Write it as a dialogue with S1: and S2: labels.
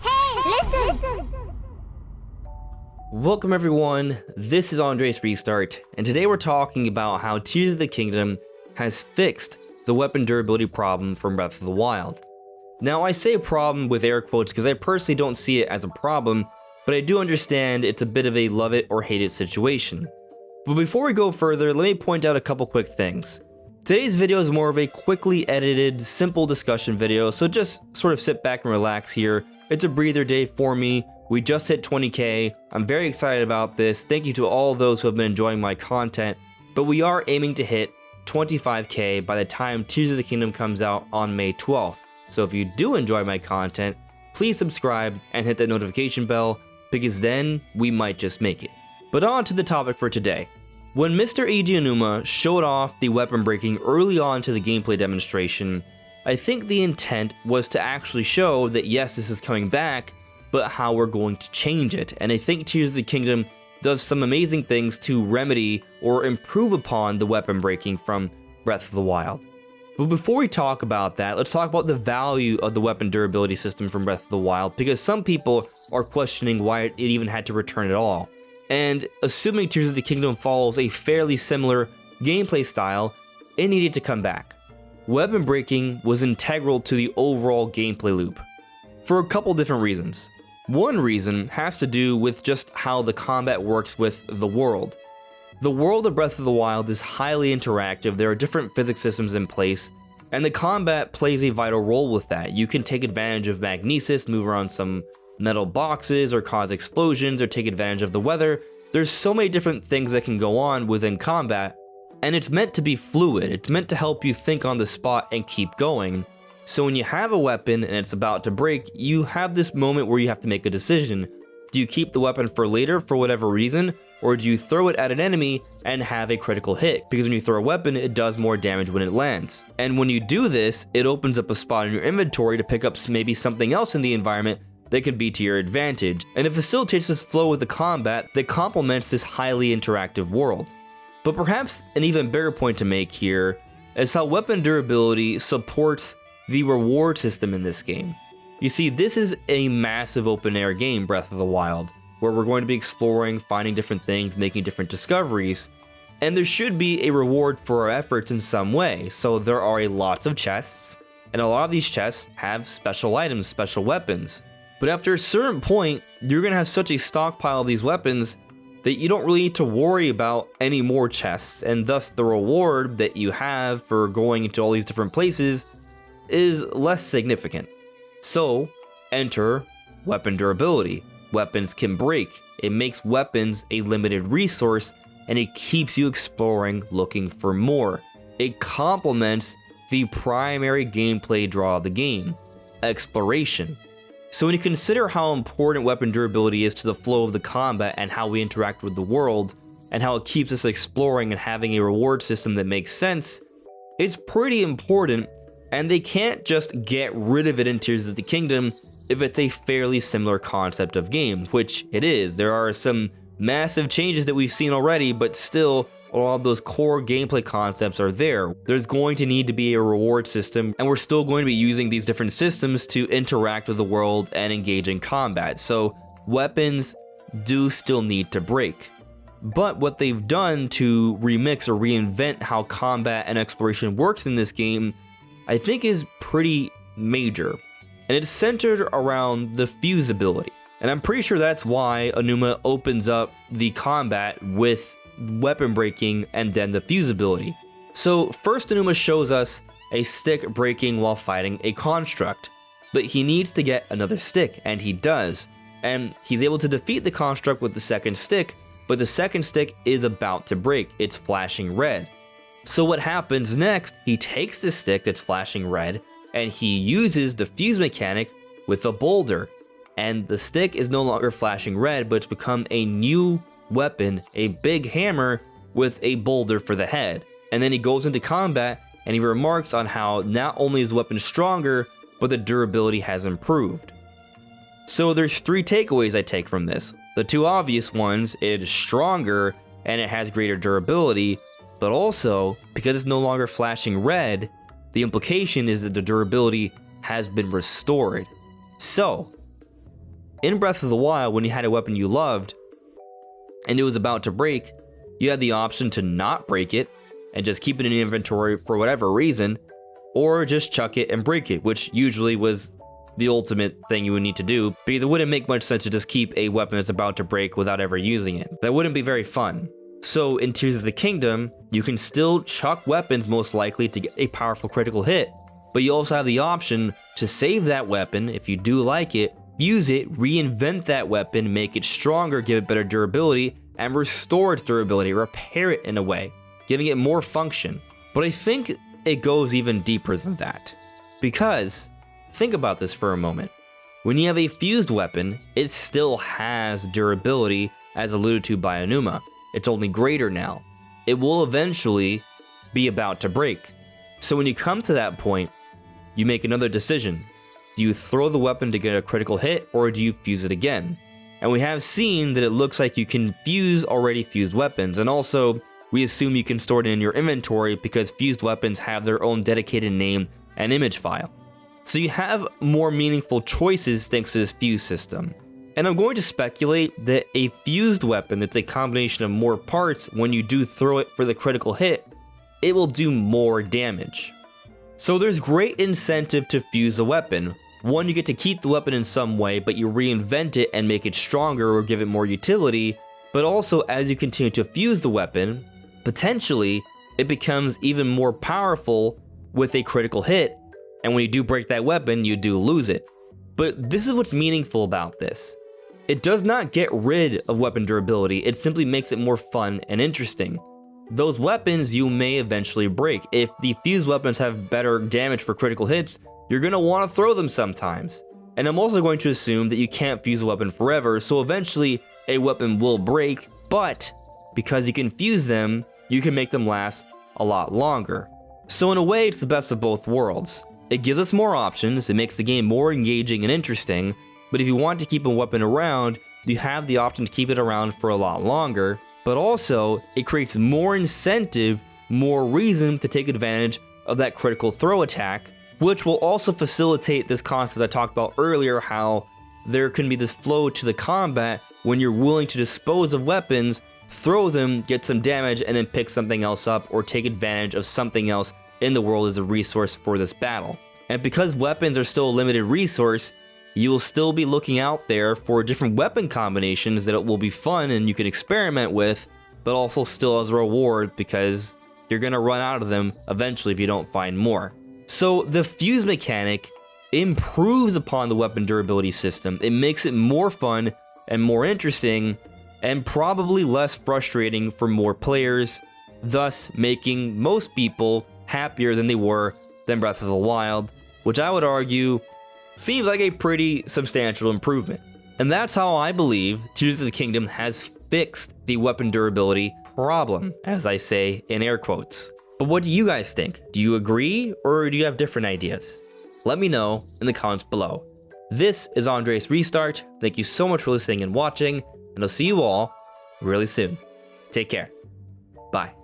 S1: Hey, listen!
S2: Welcome everyone, this is AndresRestart, and today we're talking about how Tears of the Kingdom has fixed the weapon durability problem from Breath of the Wild. Now I say problem with air quotes because I personally don't see it as a problem, but I do understand it's a bit of a love it or hate it situation. But before we go further, let me point out a couple quick things. Today's video is more of a quickly edited, simple discussion video, so just sort of sit back and relax here. It's a breather day for me. We just hit 20k. I'm very excited about this. Thank you to all those who have been enjoying my content, but we are aiming to hit 25k by the time Tears of the Kingdom comes out on May 12th. So if you do enjoy my content, please subscribe and hit that notification bell, because then we might just make it. But on to the topic for today. When Mr. Eiji Aonuma showed off the weapon breaking early on to the gameplay demonstration, I think the intent was to actually show that yes, this is coming back, but how we're going to change it. And I think Tears of the Kingdom does some amazing things to remedy or improve upon the weapon breaking from Breath of the Wild. But before we talk about that, let's talk about the value of the weapon durability system from Breath of the Wild, because some people are questioning why it even had to return at all. And assuming Tears of the Kingdom follows a fairly similar gameplay style, it needed to come back. Weapon breaking was integral to the overall gameplay loop for a couple different reasons. One reason has to do with just how the combat works with the world. The world of Breath of the Wild is highly interactive. There are different physics systems in place, and the combat plays a vital role with that. You can take advantage of magnesis, move around some metal boxes, or cause explosions, or take advantage of the weather. There's so many different things that can go on within combat, and it's meant to be fluid. It's meant to help you think on the spot and keep going. So when you have a weapon and it's about to break, you have this moment where you have to make a decision. Do you keep the weapon for later for whatever reason, or do you throw it at an enemy and have a critical hit? Because when you throw a weapon, it does more damage when it lands. And when you do this, it opens up a spot in your inventory to pick up maybe something else in the environment that can be to your advantage. And it facilitates this flow of the combat that complements this highly interactive world. But perhaps an even bigger point to make here is how weapon durability supports the reward system in this game. You see, this is a massive open air game, Breath of the Wild, where we're going to be exploring, finding different things, making different discoveries, and there should be a reward for our efforts in some way. So there are lots of chests, and a lot of these chests have special items, special weapons. But after a certain point, you're going to have such a stockpile of these weapons that you don't really need to worry about any more chests, and thus the reward that you have for going into all these different places is less significant. So, enter weapon durability. Weapons can break. It makes weapons a limited resource, and it keeps you exploring, looking for more. It complements the primary gameplay draw of the game, exploration. So when you consider how important weapon durability is to the flow of the combat and how we interact with the world, and how it keeps us exploring and having a reward system that makes sense, it's pretty important, and they can't just get rid of it in Tears of the Kingdom if it's a fairly similar concept of game, which it is. There are some massive changes that we've seen already, but still, a lot of those core gameplay concepts are there. There's going to need to be a reward system, and we're still going to be using these different systems to interact with the world and engage in combat. So weapons do still need to break. But what they've done to remix or reinvent how combat and exploration works in this game, I think is pretty major. And it's centered around the fuse ability. And I'm pretty sure that's why Aonuma opens up the combat with weapon breaking and then the fuse ability. So first Aonuma shows us a stick breaking while fighting a construct, but he needs to get another stick, and he does. And he's able to defeat the construct with the second stick, but the second stick is about to break. It's flashing red. So what happens next, he takes the stick that's flashing red, and he uses the fuse mechanic with a boulder. And the stick is no longer flashing red, but it's become a new weapon, a big hammer with a boulder for the head. And then he goes into combat, and he remarks on how not only is the weapon stronger, but the durability has improved. So there's three takeaways I take from this. The two obvious ones, it is stronger and it has greater durability, but also, because it's no longer flashing red, the implication is that the durability has been restored. So, in Breath of the Wild, when you had a weapon you loved, and it was about to break, you had the option to not break it, and just keep it in your inventory for whatever reason, or just chuck it and break it, which usually was the ultimate thing you would need to do, because it wouldn't make much sense to just keep a weapon that's about to break without ever using it. That wouldn't be very fun. So in Tears of the Kingdom, you can still chuck weapons most likely to get a powerful critical hit, but you also have the option to save that weapon if you do like it, fuse it, reinvent that weapon, make it stronger, give it better durability, and restore its durability, repair it in a way, giving it more function. But I think it goes even deeper than that, because think about this for a moment. When you have a fused weapon, it still has durability, as alluded to by Aonuma. It's only greater now. It will eventually be about to break. So when you come to that point, you make another decision. Do you throw the weapon to get a critical hit, or do you fuse it again? And we have seen that it looks like you can fuse already fused weapons, and also we assume you can store it in your inventory because fused weapons have their own dedicated name and image file. So you have more meaningful choices thanks to this fuse system. And I'm going to speculate that a fused weapon that's a combination of more parts, when you do throw it for the critical hit, it will do more damage. So there's great incentive to fuse a weapon. One, you get to keep the weapon in some way, but you reinvent it and make it stronger or give it more utility. But also, as you continue to fuse the weapon, potentially it becomes even more powerful with a critical hit. And when you do break that weapon, you do lose it. But this is what's meaningful about this. It does not get rid of weapon durability, it simply makes it more fun and interesting. Those weapons you may eventually break. If the fused weapons have better damage for critical hits, you're going to want to throw them sometimes. And I'm also going to assume that you can't fuse a weapon forever, so eventually a weapon will break, but because you can fuse them, you can make them last a lot longer. So in a way, it's the best of both worlds. It gives us more options, it makes the game more engaging and interesting, but if you want to keep a weapon around, you have the option to keep it around for a lot longer, but also it creates more incentive, more reason to take advantage of that critical throw attack, which will also facilitate this concept I talked about earlier, how there can be this flow to the combat when you're willing to dispose of weapons, throw them, get some damage, and then pick something else up or take advantage of something else in the world as a resource for this battle. And because weapons are still a limited resource, you will still be looking out there for different weapon combinations that will be fun and you can experiment with, but also still as a reward because you're gonna run out of them eventually if you don't find more. So the fuse mechanic improves upon the weapon durability system. It makes it more fun and more interesting and probably less frustrating for more players, thus making most people happier than they were than Breath of the Wild, which I would argue seems like a pretty substantial improvement. And that's how I believe Tears of the Kingdom has fixed the weapon durability problem, as I say in air quotes. But what do you guys think? Do you agree, or do you have different ideas? Let me know in the comments below. This is AndresRestart. Thank you so much for listening and watching, and I'll see you all really soon. Take care. Bye.